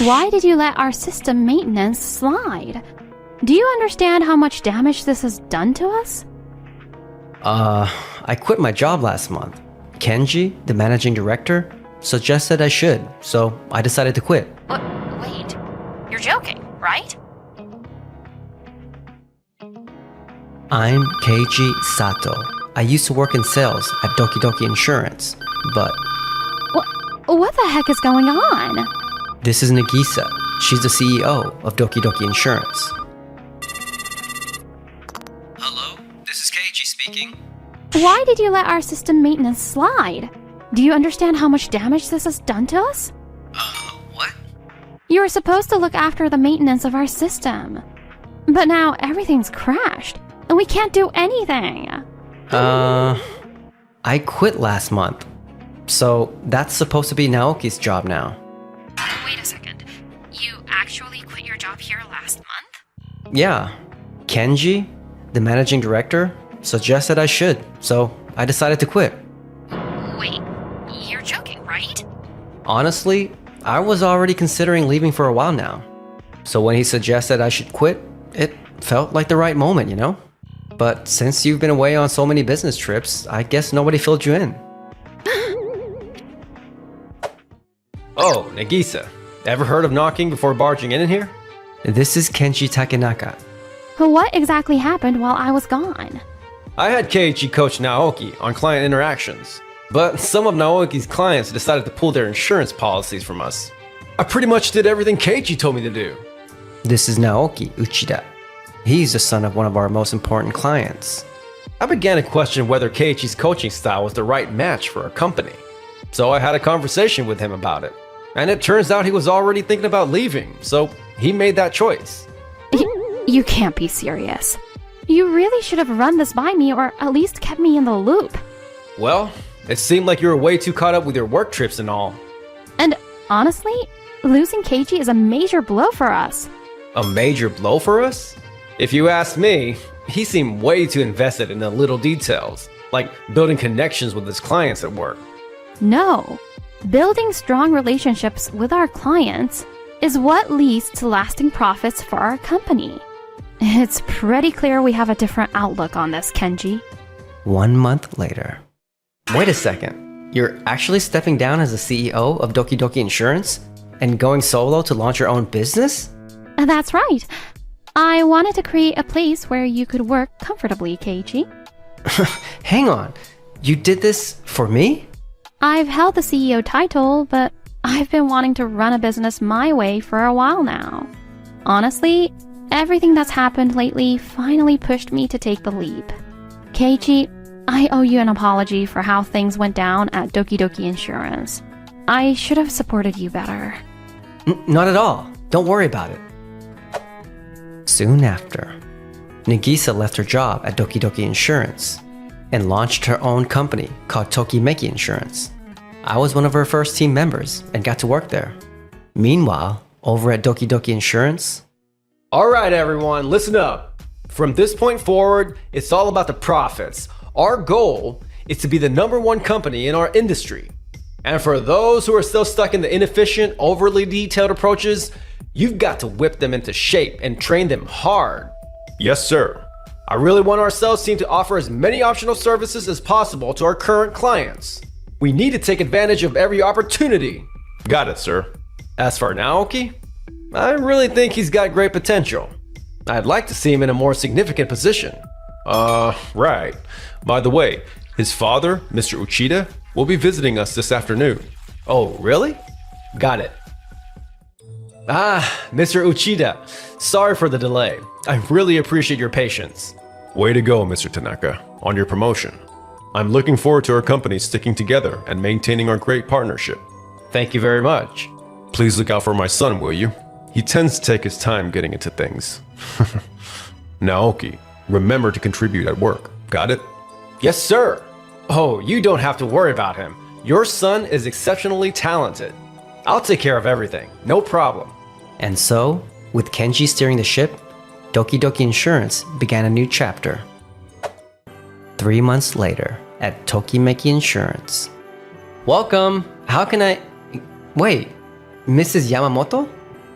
Why did you let our system maintenance slide? Do you understand how much damage this has done to us? I quit my job last month. Kenji, the managing director, suggested I should, so I decided to quit. Wait, you're joking, right? I'm Keiji Sato. I used to work in sales at Doki Doki Insurance, but What the heck is going on? this is Nagisa. She's the CEO of Doki Doki Insurance. Hello, this is Keiji speaking. Why did you let our system maintenance slide? Do you understand how much damage this has done to us? What? You were supposed to look after the maintenance of our system. But now everything's crashed, and we can't do anything. I quit last month. So that's supposed to be Naoki's job now. Wait a second. You actually quit your job here last month? Yeah. Kenji, the managing director, suggested I should, so I decided to quit. Wait, you're joking, right? Honestly, I was already considering leaving for a while now. So when he suggested I should quit, it felt like the right moment, you know? But since you've been away on so many business trips, I guess nobody filled you in. Oh, Nagisa. Ever heard of knocking before barging in here? This is Kenji Takenaka. What exactly happened while I was gone? I had Keiichi coach Naoki on client interactions, but some of Naoki's clients decided to pull their insurance policies from us. I pretty much did everything Keiichi told me to do. This is Naoki Uchida. He's the son of one of our most important clients. I began to question whether Keiichi's coaching style was the right match for our company. So I had a conversation with him about it. And it turns out he was already thinking about leaving, so he made that choice. You can't be serious. You really should have run this by me or at least kept me in the loop. Well, it seemed like you were way too caught up with your work trips and all. And honestly, losing Keiji is a major blow for us. A major blow for us? If you ask me, he seemed way too invested in the little details, like building connections with his clients at work. No. Building strong relationships with our clients is what leads to lasting profits for our company. It's pretty clear we have a different outlook on this, Kenji. 1 month later. Wait a second. You're actually stepping down as the CEO of Doki Doki Insurance and going solo to launch your own business? That's right. I wanted to create a place where you could work comfortably, Keiji. Hang on. You did this for me? I've held the CEO title, but I've been wanting to run a business my way for a while now. Honestly, everything that's happened lately finally pushed me to take the leap. Keiji, I owe you an apology for how things went down at Doki Doki Insurance. I should have supported you better. Not at all. Don't worry about it. Soon after, Nagisa left her job at Doki Doki Insurance and launched her own company called Tokimeki Insurance. I was one of her first team members and got to work there. Meanwhile, over at Doki Doki Insurance... Alright everyone, listen up. From this point forward, it's all about the profits. Our goal is to be the #1 company in our industry. And for those who are still stuck in the inefficient, overly detailed approaches, you've got to whip them into shape and train them hard. Yes, sir. I really want our sales team to offer as many optional services as possible to our current clients. We need to take advantage of every opportunity. Got it, sir. As for Naoki, I really think he's got great potential. I'd like to see him in a more significant position. Right. By the way, his father, Mr. Uchida, will be visiting us this afternoon. Oh, really? Got it. Mr. Uchida, sorry for the delay. I really appreciate your patience. Way to go, Mr. Tanaka, on your promotion. I'm looking forward to our company sticking together and maintaining our great partnership. Thank you very much. Please look out for my son, will you? He tends to take his time getting into things. Naoki, remember to contribute at work. Got it? Yes, sir. Oh, you don't have to worry about him. Your son is exceptionally talented. I'll take care of everything. No problem. And so, with Kenji steering the ship, Doki Doki Insurance began a new chapter. 3 months later, at Tokimeki Insurance. Welcome! How can I... Wait, Mrs. Yamamoto?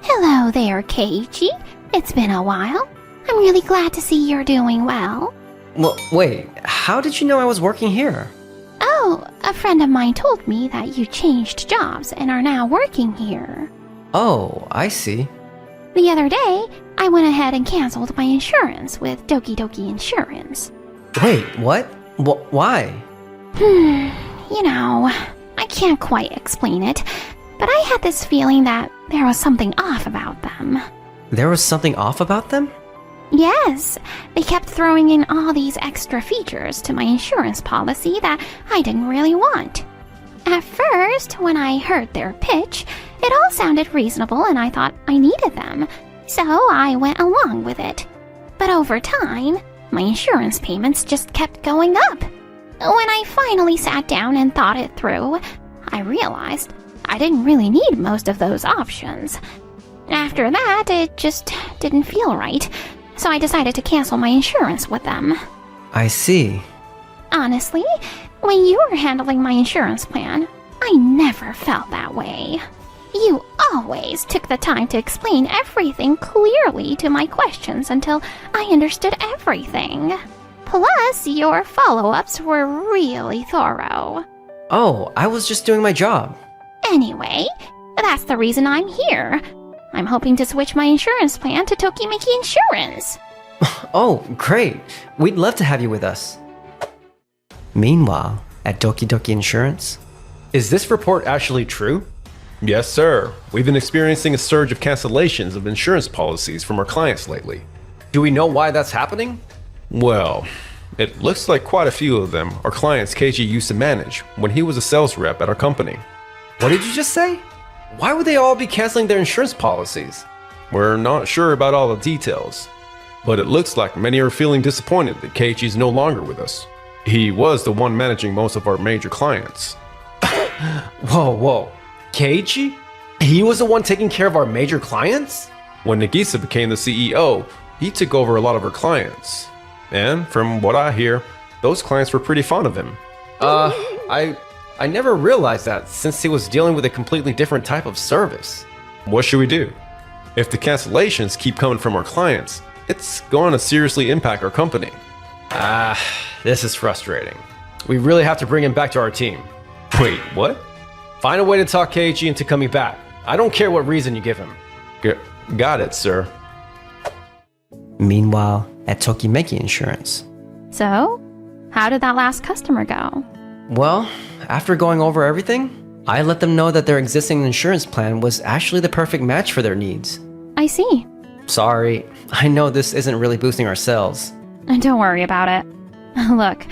Hello there, Keiichi. It's been a while. I'm really glad to see you're doing well. Well, wait, how did you know I was working here? Oh, a friend of mine told me that you changed jobs and are now working here. Oh, I see. The other day, I went ahead and canceled my insurance with Doki Doki Insurance. Wait, what? Why? You know, I can't quite explain it, but I had this feeling that there was something off about them. There was something off about them? Yes, they kept throwing in all these extra features to my insurance policy that I didn't really want. At first, when I heard their pitch, it all sounded reasonable and I thought I needed them, so I went along with it. But over time, my insurance payments just kept going up. When I finally sat down and thought it through, I realized I didn't really need most of those options. After that, it just didn't feel right, so I decided to cancel my insurance with them. I see. Honestly, when you were handling my insurance plan, I never felt that way. You always took the time to explain everything clearly to my questions until I understood everything. Plus, your follow-ups were really thorough. Oh, I was just doing my job. Anyway, that's the reason I'm here. I'm hoping to switch my insurance plan to Tokimeki Insurance. Oh, great. We'd love to have you with us. Meanwhile, at Doki Doki Insurance, Is this report actually true? Yes, sir. We've been experiencing a surge of cancellations of insurance policies from our clients lately. Do we know why that's happening? Well, it looks like quite a few of them are clients Keiji used to manage when he was a sales rep at our company. What did you just say? Why would they all be canceling their insurance policies? We're not sure about all the details, but it looks like many are feeling disappointed that Keiichi is no longer with us. He was the one managing most of our major clients. Whoa. Keiichi? He was the one taking care of our major clients? When Nagisa became the CEO, he took over a lot of our clients. And from what I hear, those clients were pretty fond of him. I never realized that since he was dealing with a completely different type of service. What should we do? If the cancellations keep coming from our clients, it's going to seriously impact our company. This is frustrating. We really have to bring him back to our team. Wait, what? Find a way to talk Keiichi into coming back. I don't care what reason you give him. Got it, sir. meanwhile, at Tokimeki Insurance. So, how did that last customer go? Well, after going over everything, I let them know that their existing insurance plan was actually the perfect match for their needs. I see. Sorry, I know this isn't really boosting our sales. Don't worry about it. Look,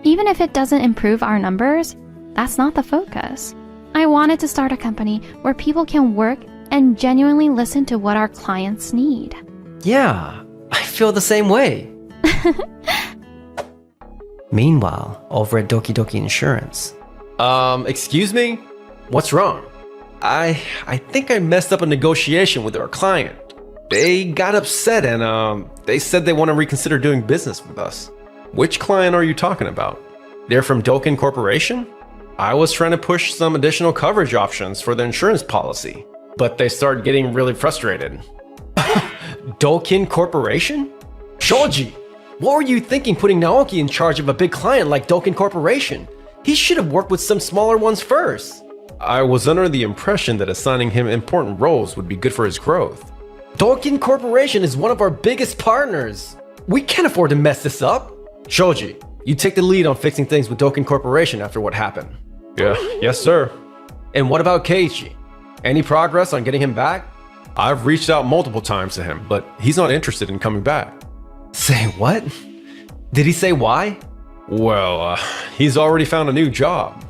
even if it doesn't improve our numbers, that's not the focus. I wanted to start a company where people can work and genuinely listen to what our clients need. Yeah, I feel the same way. Meanwhile, over at Doki Doki Insurance. Excuse me? What's wrong? I think I messed up a negotiation with our client. They got upset and they said they want to reconsider doing business with us. Which client are you talking about? They're from Dokin Corporation? I was trying to push some additional coverage options for the insurance policy, but they started getting really frustrated. Dokin Corporation? Shoji, what were you thinking putting Naoki in charge of a big client like Dokin Corporation? He should have worked with some smaller ones first. I was under the impression that assigning him important roles would be good for his growth. Dokin Corporation is one of our biggest partners. We can't afford to mess this up. Shoji, you take the lead on fixing things with Dokin Corporation after what happened. Yes, sir. And what about Keiichi? Any progress on getting him back? I've reached out multiple times to him, but he's not interested in coming back. Say what? Did he say why? Well, he's already found a new job.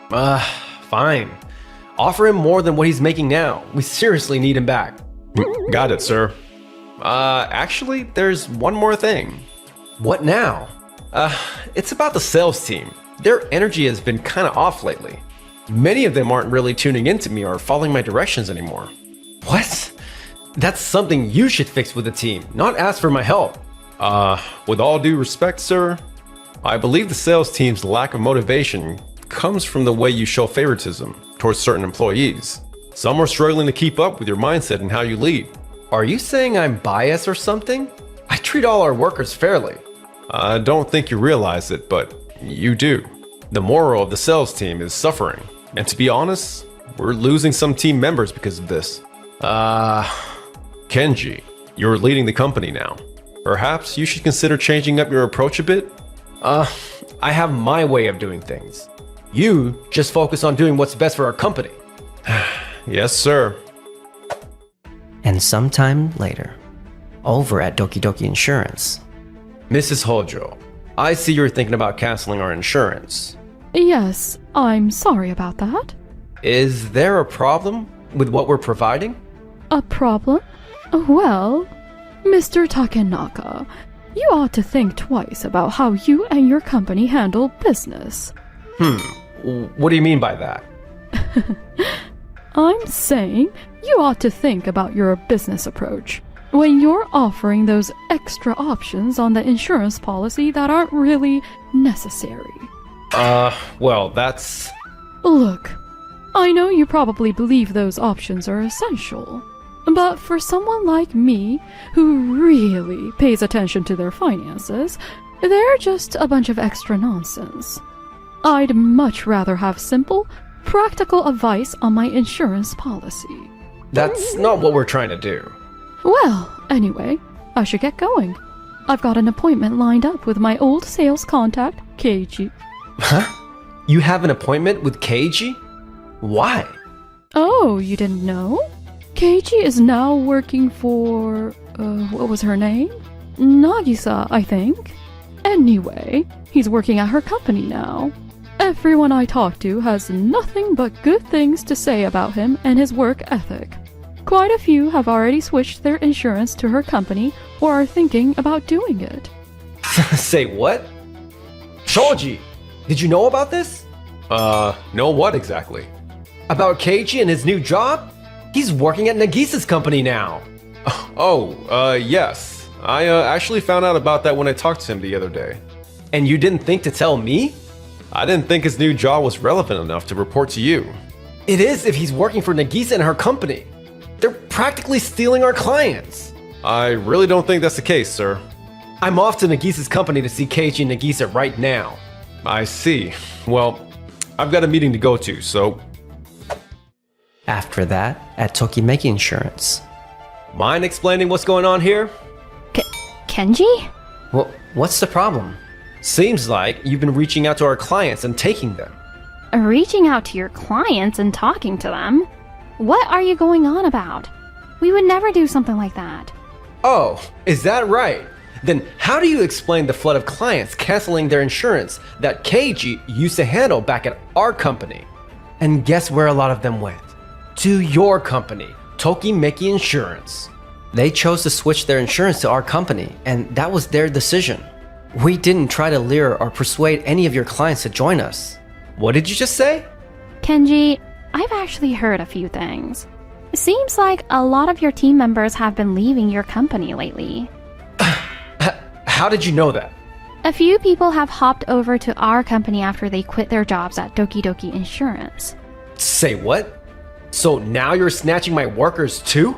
Fine. Offer him more than what he's making now. We seriously need him back. Got it, sir. Actually, there's one more thing. What now? It's about the sales team. Their energy has been kind of off lately. Many of them aren't really tuning into me or following my directions anymore. What? That's something you should fix with the team, not ask for my help. With all due respect, sir, I believe the sales team's lack of motivation comes from the way you show favoritism towards certain employees. Some are struggling to keep up with your mindset and how you lead. Are you saying I'm biased or something? I treat all our workers fairly. I don't think you realize it, but you do. The moral of the sales team is suffering. And to be honest, we're losing some team members because of this. Kenji, you're leading the company now. Perhaps you should consider changing up your approach a bit? I have my way of doing things. You just focus on doing what's best for our company. Yes, sir. And sometime later, over at Doki Doki Insurance, Mrs. Hojo, I see you're thinking about canceling our insurance. Yes, I'm sorry about that. Is there a problem with what we're providing? A problem? Well, Mr. Takenaka, you ought to think twice about how you and your company handle business. What do you mean by that? I'm saying you ought to think about your business approach when you're offering those extra options on the insurance policy that aren't really necessary. Well, that's... Look, I know you probably believe those options are essential, but for someone like me, who really pays attention to their finances, they're just a bunch of extra nonsense. I'd much rather have simple, practical advice on my insurance policy. That's not what we're trying to do. Well, anyway, I should get going. I've got an appointment lined up with my old sales contact, Keiji. Huh? You have an appointment with Keiji? Why? Oh, you didn't know? Keiji is now working for, what was her name? Nagisa, I think. Anyway, he's working at her company now. Everyone I talk to has nothing but good things to say about him and his work ethic. Quite a few have already switched their insurance to her company or are thinking about doing it. Say what? Shoji, did you know about this? Know what exactly? About Keiji and his new job? He's working at Nagisa's company now. Yes. I actually found out about that when I talked to him the other day. And you didn't think to tell me? I didn't think his new job was relevant enough to report to you. It is if he's working for Nagisa and her company. They're practically stealing our clients. I really don't think that's the case, sir. I'm off to Nagisa's company to see Keiji and Nagisa right now. I see. Well, I've got a meeting to go to, so... after that, at Tokimeki Insurance, Mind explaining what's going on here? Kenji? what's the problem? Seems like you've been reaching out to our clients and taking them. Reaching out to your clients and talking to them? What are you going on about? We would never do something like that. Oh, is that right? Then how do you explain the flood of clients canceling their insurance that Keiji used to handle back at our company? And guess where a lot of them went? To your company, Tokimeki Insurance. They chose to switch their insurance to our company, and that was their decision. We didn't try to lure or persuade any of your clients to join us. What did you just say? Kenji, I've actually heard a few things. It seems like a lot of your team members have been leaving your company lately. How did you know that? A few people have hopped over to our company after they quit their jobs at Doki Doki Insurance. Say what? So now you're snatching my workers too?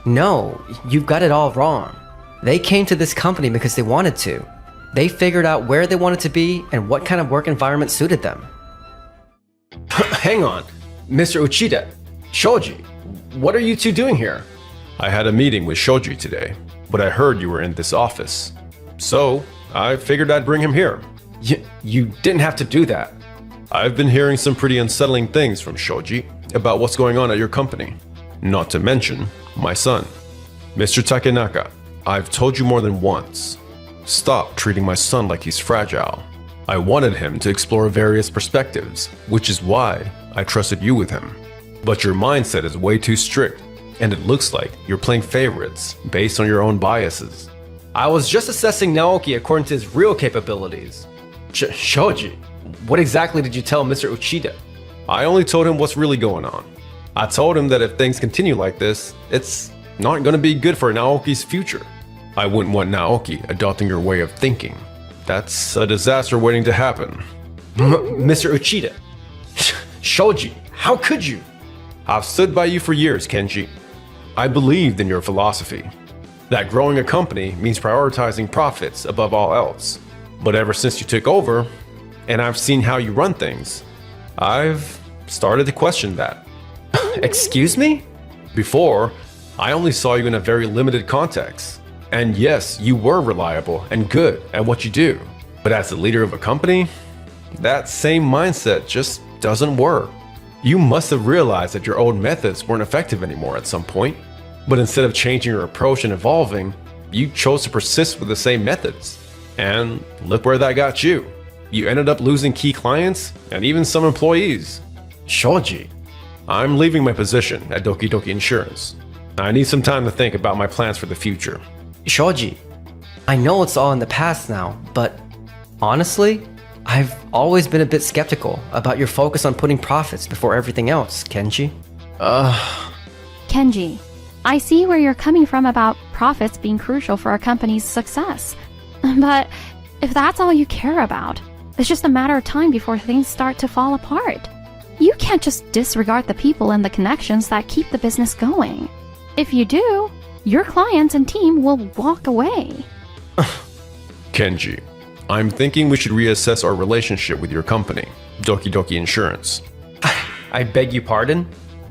No, you've got it all wrong. They came to this company because they wanted to. They figured out where they wanted to be and what kind of work environment suited them. Hang on. Mr. Uchida, Shoji, what are you two doing here? I had a meeting with Shoji today, but I heard you were in this office. So, I figured I'd bring him here. You didn't have to do that. I've been hearing some pretty unsettling things from Shoji about what's going on at your company. Not to mention, my son. Mr. Takenaka, I've told you more than once. Stop treating my son like he's fragile. I wanted him to explore various perspectives, which is why I trusted you with him. But your mindset is way too strict, and it looks like you're playing favorites based on your own biases. I was just assessing Naoki according to his real capabilities. Shoji, what exactly did you tell Mr. Uchida? I only told him what's really going on. I told him that if things continue like this, it's not going to be good for Naoki's future. I wouldn't want Naoki adopting your way of thinking. That's a disaster waiting to happen. Mr. Uchida, Shoji, how could you? I've stood by you for years, Kenji. I believed in your philosophy, that growing a company means prioritizing profits above all else. But ever since you took over, and I've seen how you run things, I've started to question that. Excuse me? Before, I only saw you in a very limited context. And yes, you were reliable and good at what you do. But as the leader of a company, that same mindset just doesn't work. You must have realized that your old methods weren't effective anymore at some point. But instead of changing your approach and evolving, you chose to persist with the same methods. And look where that got you. You ended up losing key clients and even some employees. Shoji. I'm leaving my position at Doki Doki Insurance. I need some time to think about my plans for the future. Shoji, I know it's all in the past now, but honestly, I've always been a bit skeptical about your focus on putting profits before everything else, Kenji. Kenji, I see where you're coming from about profits being crucial for a company's success. But if that's all you care about, it's just a matter of time before things start to fall apart. You can't just disregard the people and the connections that keep the business going. If you do, your clients and team will walk away. Kenji, I'm thinking we should reassess our relationship with your company, Doki Doki Insurance. I beg your pardon?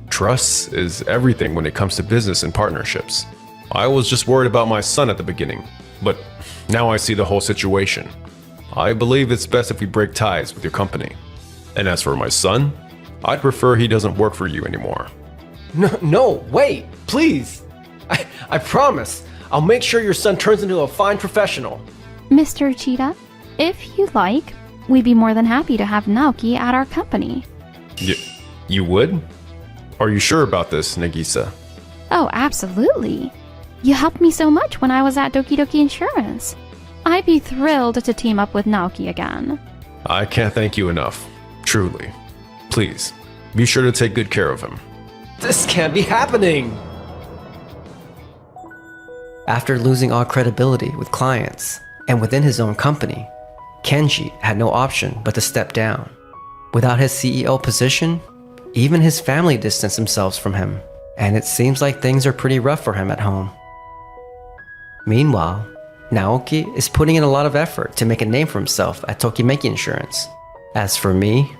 Trust is everything when it comes to business and partnerships. I was just worried about my son at the beginning, but now I see the whole situation. I believe it's best if we break ties with your company. And as for my son, I'd prefer he doesn't work for you anymore. No, wait, please. I promise. I'll make sure your son turns into a fine professional. Mr. Cheetah, if you'd like, we'd be more than happy to have Naoki at our company. You would? Are you sure about this, Nagisa? Oh, absolutely. You helped me so much when I was at Doki Doki Insurance. I'd be thrilled to team up with Naoki again. I can't thank you enough. Truly. Please, be sure to take good care of him. This can't be happening. After losing all credibility with clients and within his own company, Kenji had no option but to step down. Without his CEO position, even his family distanced themselves from him, and it seems like things are pretty rough for him at home. Meanwhile, Naoki is putting in a lot of effort to make a name for himself at Tokimeki Insurance. As for me,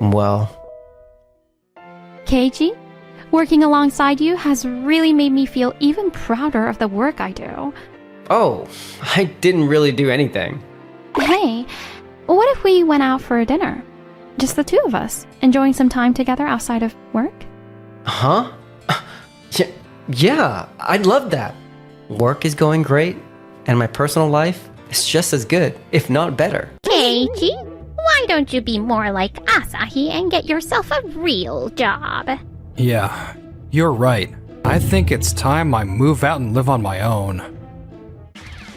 well... Keiji, working alongside you has really made me feel even prouder of the work I do. Oh, I didn't really do anything. Hey, what if we went out for a dinner? Just the two of us, enjoying some time together outside of work? Huh? Yeah, I'd love that. Work is going great, and my personal life is just as good, if not better. Keiji, why don't you be more like Asahi and get yourself a real job? Yeah, you're right. I think it's time I move out and live on my own.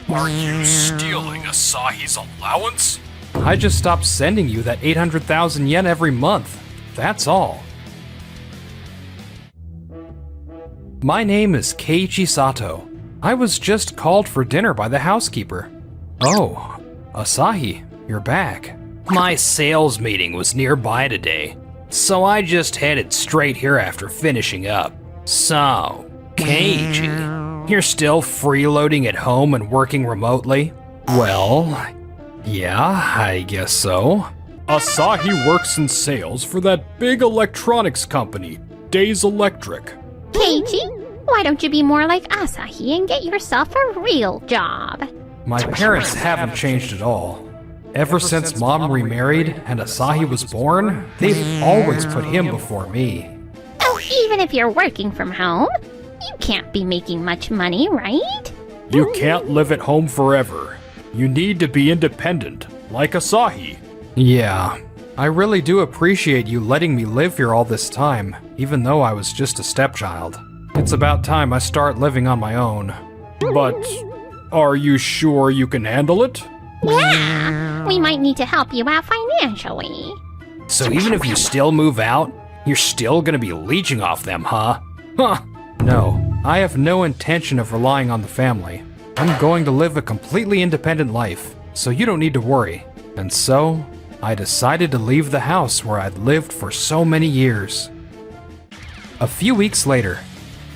Are you stealing Asahi's allowance? I just stopped sending you that 800,000 yen every month. That's all. My name is Keiichi Sato. I was just called for dinner by the housekeeper. Oh, Asahi, you're back. My sales meeting was nearby today, so I just headed straight here after finishing up. So, Keiji, you're still freeloading at home and working remotely? Well, yeah, I guess so. Asahi works in sales for that big electronics company, Days Electric. Keiji, why don't you be more like Asahi and get yourself a real job? My parents haven't changed at all. Ever since Mom remarried and Asahi was born, they've always put him before me. Oh, even if you're working from home, you can't be making much money, right? You can't live at home forever. You need to be independent, like Asahi. Yeah, I really do appreciate you letting me live here all this time, even though I was just a stepchild. It's about time I start living on my own. But are you sure you can handle it? Yeah, we might need to help you out financially. So even if you still move out, you're still gonna be leeching off them, huh? Huh. No, I have no intention of relying on the family. I'm going to live a completely independent life, so you don't need to worry. And so, I decided to leave the house where I'd lived for so many years. A few weeks later,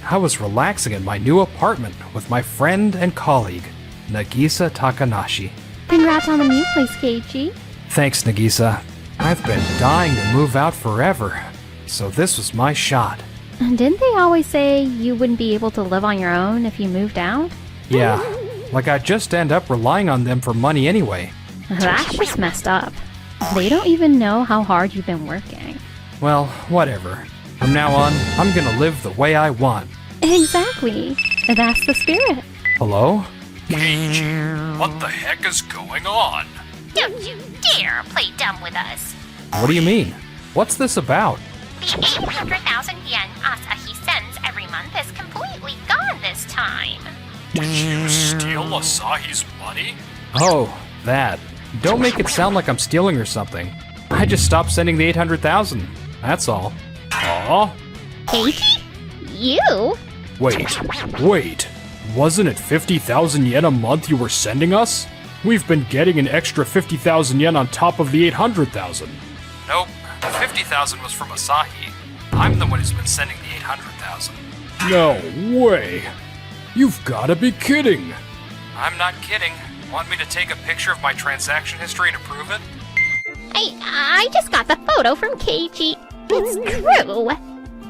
I was relaxing in my new apartment with my friend and colleague, Nagisa Takanashi. Congrats on the new place, Keiichi. Thanks, Nagisa. I've been dying to move out forever, so this was my shot. Didn't they always say you wouldn't be able to live on your own if you moved out? Yeah, like I'd just end up relying on them for money anyway. That's just messed up. They don't even know how hard you've been working. Well, whatever. From now on, I'm gonna live the way I want. Exactly. That's the spirit. Hello? Keiichi, what the heck is going on? Don't you dare play dumb with us. What do you mean? What's this about? The 800,000 yen Asahi sends every month is completely gone this time. Did you steal Asahi's money? Oh, that. Don't make it sound like I'm stealing or something. I just stopped sending the 800,000. That's all. Aw? Keiichi? You? Wait. Wasn't it 50,000 yen a month you were sending us? We've been getting an extra 50,000 yen on top of the 800,000. Nope, the 50,000 was from Asahi. I'm the one who's been sending the 800,000. No way. You've gotta be kidding. I'm not kidding. Want me to take a picture of my transaction history to prove it? I just got the photo from Keiichi. It's true.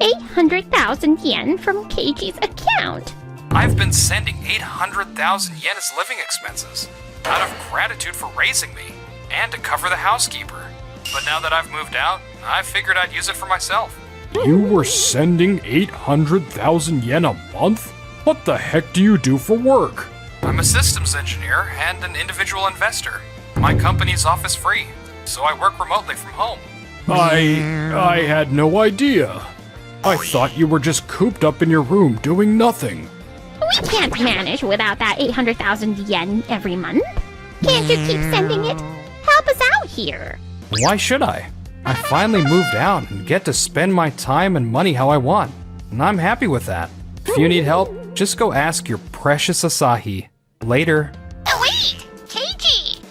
800,000 yen from Keiichi's account. I've been sending 800,000 yen as living expenses, out of gratitude for raising me, and to cover the housekeeper. But now that I've moved out, I figured I'd use it for myself. You were sending 800,000 yen a month? What the heck do you do for work? I'm a systems engineer and an individual investor. My company's office free, so I work remotely from home. I had no idea. I thought you were just cooped up in your room doing nothing. We can't manage without that 800,000 yen every month. Can't you keep sending it? Help us out here. Why should I? I finally moved out and get to spend my time and money how I want, and I'm happy with that. If you need help, just go ask your precious Asahi. Later. Oh, wait! Keiichi!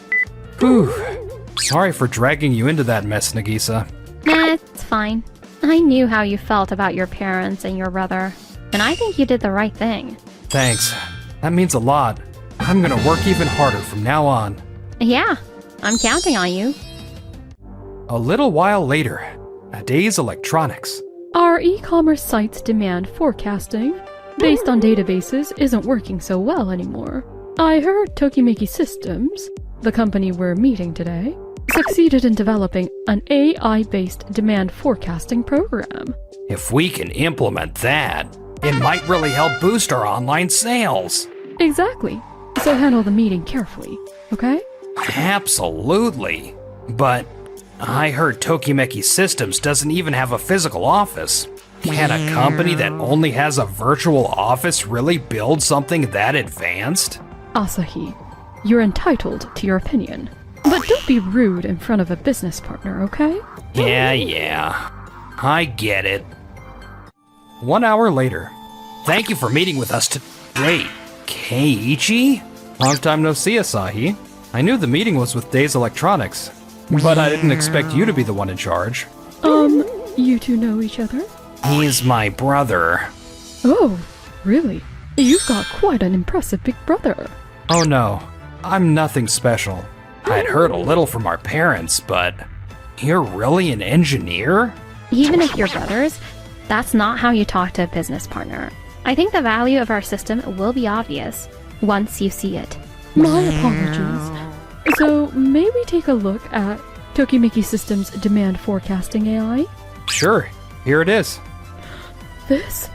Whew. Sorry for dragging you into that mess, Nagisa. Nah, it's fine. I knew how you felt about your parents and your brother, and I think you did the right thing. Thanks. That means a lot. I'm gonna work even harder from now on. Yeah, I'm counting on you. A little while later, at Days Electronics. Our e-commerce site's demand forecasting, based on databases, isn't working so well anymore. I heard Tokimeki Systems, the company we're meeting today, succeeded in developing an AI-based demand forecasting program. If we can implement that, it might really help boost our online sales. Exactly. So handle the meeting carefully, okay? Absolutely. But I heard Tokimeki Systems doesn't even have a physical office. Can a company that only has a virtual office really build something that advanced? Asahi, you're entitled to your opinion. But don't be rude in front of a business partner, okay? Yeah. I get it. 1 hour later. Thank you for meeting with us Wait, Keiichi? Long time no see, Asahi. I knew the meeting was with Days Electronics, but I didn't expect you to be the one in charge. You two know each other? He's my brother. Oh, really? You've got quite an impressive big brother. Oh no, I'm nothing special. I'd heard a little from our parents, but you're really an engineer? Even if you're brothers, that's not how you talk to a business partner. I think the value of our system will be obvious once you see it. My apologies. So, may we take a look at Tokimeki Systems' demand forecasting AI? Sure, here it is. This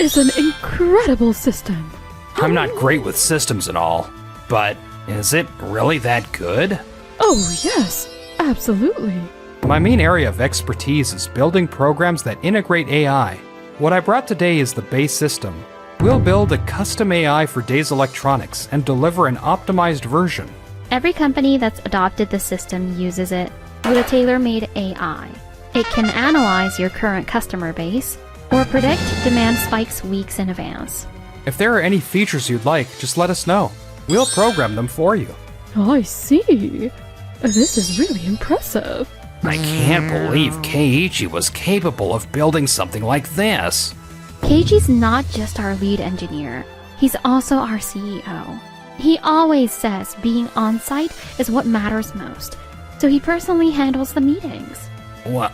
is an incredible system. I'm not great with systems and all, but is it really that good? Oh, yes, absolutely. My main area of expertise is building programs that integrate AI. What I brought today is the base system. We'll build a custom AI for Days Electronics and deliver an optimized version. Every company that's adopted the system uses it with a tailor-made AI. It can analyze your current customer base or predict demand spikes weeks in advance. If there are any features you'd like, just let us know. We'll program them for you. I see. This is really impressive. I can't believe Keiichi was capable of building something like this. Keiichi's not just our lead engineer, he's also our CEO. He always says being on site is what matters most, so he personally handles the meetings. What?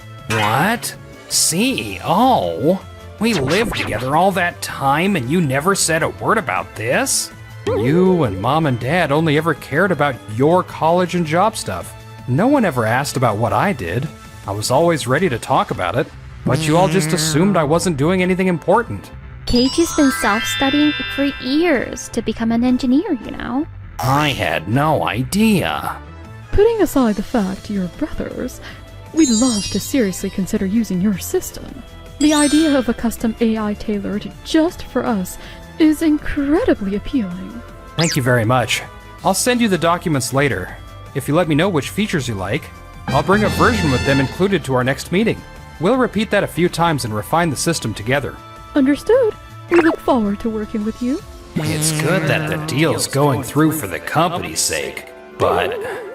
CEO? We lived together all that time and you never said a word about this? You and Mom and Dad only ever cared about your college and job stuff. No one ever asked about what I did. I was always ready to talk about it, but you all just assumed I wasn't doing anything important. Keiichi's been self-studying for years to become an engineer, you know? I had no idea. Putting aside the fact you're brothers, we'd love to seriously consider using your system. The idea of a custom AI tailored just for us is incredibly appealing. Thank you very much. I'll send you the documents later. If you let me know which features you like, I'll bring a version with them included to our next meeting. We'll repeat that a few times and refine the system together. Understood. We look forward to working with you. It's good that the deal's going through for the company's sake, but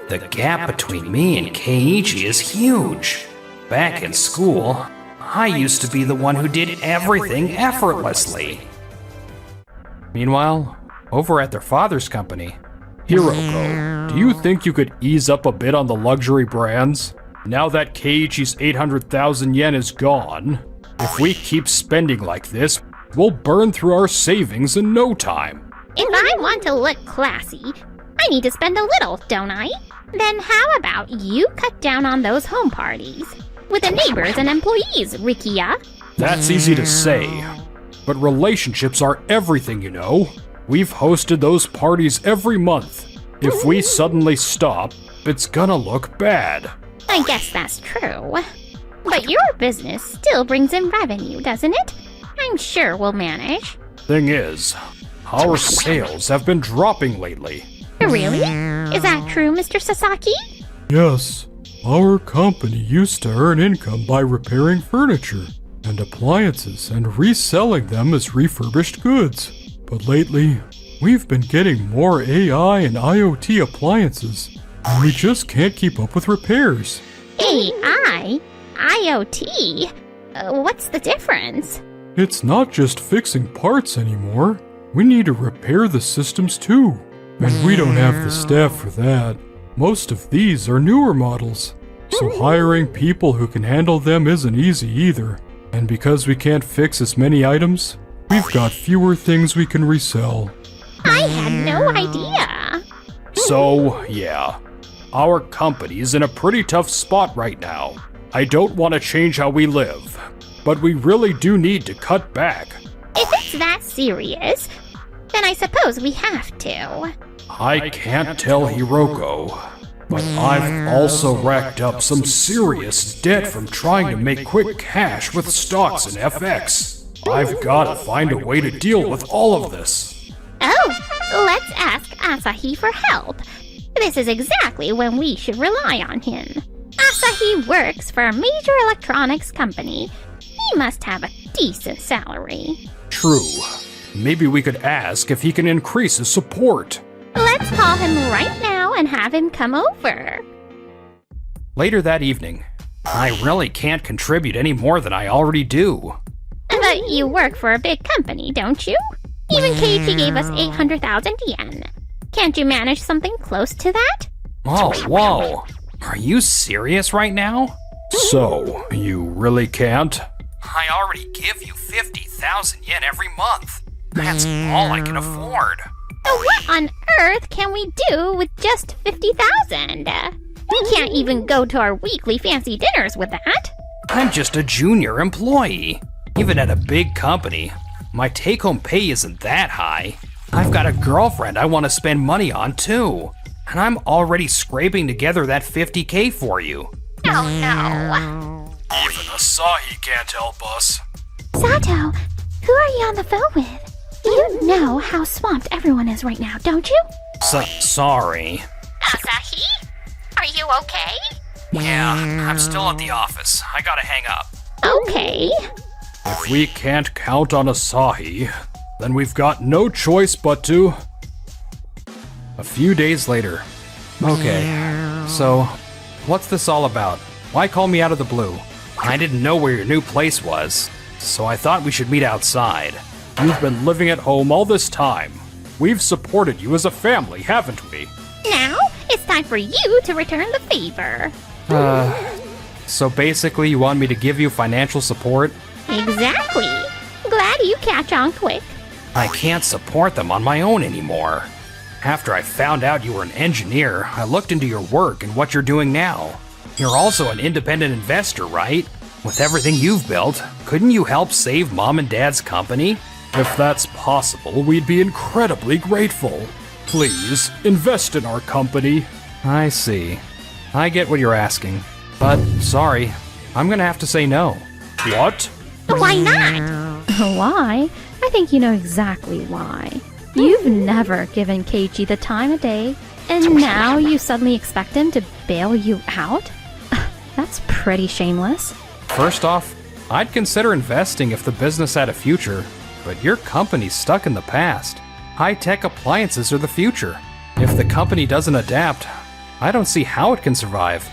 the gap between me and Keiichi is huge. Back in school, I used to be the one who did everything effortlessly. Meanwhile, over at their father's company, Hiroko, do you think you could ease up a bit on the luxury brands? Now that Keiichi's 800,000 yen is gone, if we keep spending like this, we'll burn through our savings in no time. If I want to look classy, I need to spend a little, don't I? Then how about you cut down on those home parties? With the neighbors and employees, Rikia. That's easy to say, but relationships are everything, you know. We've hosted those parties every month. If we suddenly stop, it's gonna look bad. I guess that's true. But your business still brings in revenue, doesn't it? I'm sure we'll manage. Thing is, our sales have been dropping lately. Really? Is that true, Mr. Sasaki? Yes. Our company used to earn income by repairing furniture and appliances and reselling them as refurbished goods. But lately, we've been getting more AI and IoT appliances, and we just can't keep up with repairs. AI? IoT? What's the difference? It's not just fixing parts anymore. We need to repair the systems too. And we don't have the staff for that. Most of these are newer models, so hiring people who can handle them isn't easy either. And because we can't fix as many items, we've got fewer things we can resell. I had no idea. So, yeah, our company's in a pretty tough spot right now. I don't want to change how we live, but we really do need to cut back. If it's that serious, then I suppose we have to. I can't tell Hiroko, but I've also racked up some serious debt from trying to make quick cash with stocks and FX. I've got to find a way to deal with all of this. Oh, let's ask Asahi for help. This is exactly when we should rely on him. Asahi works for a major electronics company. He must have a decent salary. True. Maybe we could ask if he can increase his support. Let's call him right now and have him come over. Later that evening, I really can't contribute any more than I already do. But you work for a big company, don't you? Even Keiichi gave us 800,000 yen. Can't you manage something close to that? Oh, whoa. Are you serious right now? So, you really can't? I already give you 50,000 yen every month. That's all I can afford. What on earth can we do with just 50,000? We can't even go to our weekly fancy dinners with that. I'm just a junior employee. Even at a big company, my take-home pay isn't that high. I've got a girlfriend I want to spend money on too. And I'm already scraping together that 50K for you. Oh no. Even Asahi can't help us. Sato, who are you on the phone with? You know how swamped everyone is right now, don't you? Sorry. Asahi? Are you okay? Yeah, I'm still at the office. I gotta hang up. Okay. If we can't count on Asahi, then we've got no choice but to... A few days later. Okay, so what's this all about? Why call me out of the blue? I didn't know where your new place was, so I thought we should meet outside. You've been living at home all this time. We've supported you as a family, haven't we? Now, it's time for you to return the favor. So basically you want me to give you financial support? Exactly. Glad you catch on quick. I can't support them on my own anymore. After I found out you were an engineer, I looked into your work and what you're doing now. You're also an independent investor, right? With everything you've built, couldn't you help save Mom and Dad's company? If that's possible, we'd be incredibly grateful. Please, invest in our company. I see. I get what you're asking. But, sorry, I'm gonna have to say no. What? Why not? Why? I think you know exactly why. You've never given Keiichi the time of day, and now you suddenly expect him to bail you out? That's pretty shameless. First off, I'd consider investing if the business had a future, but your company's stuck in the past. High-tech appliances are the future. If the company doesn't adapt, I don't see how it can survive.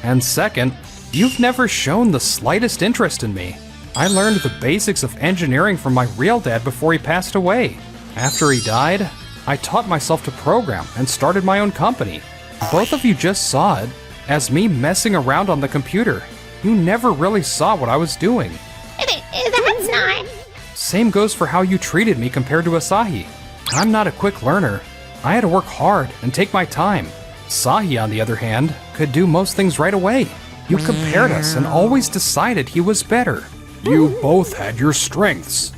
And second, you've never shown the slightest interest in me. I learned the basics of engineering from my real dad before he passed away. After he died, I taught myself to program and started my own company. Both of you just saw it as me messing around on the computer. You never really saw what I was doing. That's not. Same goes for how you treated me compared to Asahi. I'm not a quick learner. I had to work hard and take my time. Asahi, on the other hand, could do most things right away. You compared us and always decided he was better. You both had your strengths.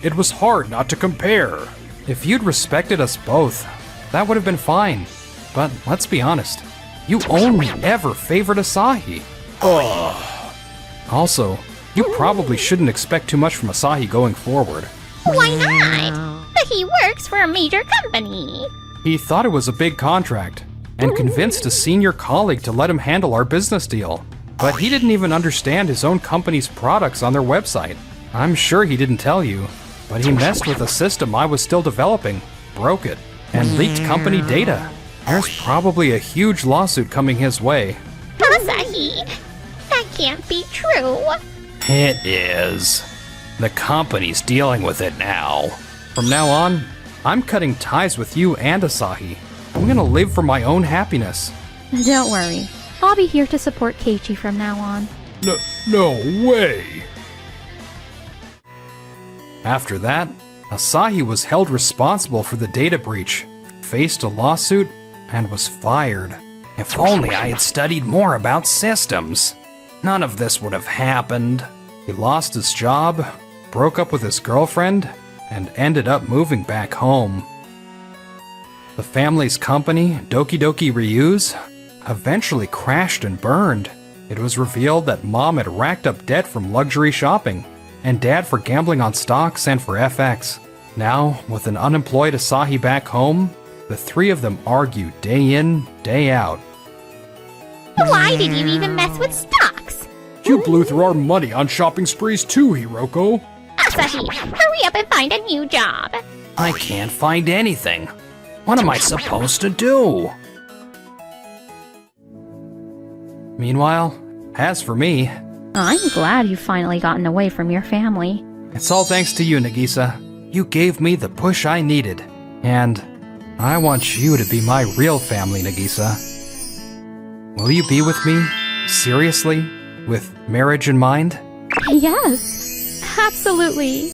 It was hard not to compare. If you'd respected us both, that would have been fine. But let's be honest, you only ever favored Asahi. Also, you probably shouldn't expect too much from Asahi going forward. Why not? But he works for a major company. He thought it was a big contract and convinced a senior colleague to let him handle our business deal. But he didn't even understand his own company's products on their website. I'm sure he didn't tell you, but he messed with a system I was still developing, broke it, and leaked company data. There's probably a huge lawsuit coming his way. Asahi, that can't be true. It is. The company's dealing with it now. From now on, I'm cutting ties with you and Asahi. I'm gonna live for my own happiness. Don't worry. I'll be here to support Keiichi from now on. No way! After that, Asahi was held responsible for the data breach, faced a lawsuit, and was fired. If only I had studied more about systems. None of this would have happened. He lost his job, broke up with his girlfriend, and ended up moving back home. The family's company, Doki Doki Reuse, eventually crashed and burned. It was revealed that Mom had racked up debt from luxury shopping, and Dad for gambling on stocks and for FX. Now, with an unemployed Asahi back home, the three of them argue day in, day out. Why did you even mess with stocks? You blew through our money on shopping sprees too, Hiroko. Asahi, hurry up and find a new job. I can't find anything. What am I supposed to do? Meanwhile, as for me, I'm glad you've finally gotten away from your family. it's all thanks to you, Nagisa. You gave me the push I needed. And I want you to be my real family, Nagisa. Will you be with me? Seriously? With marriage in mind? Yes, absolutely.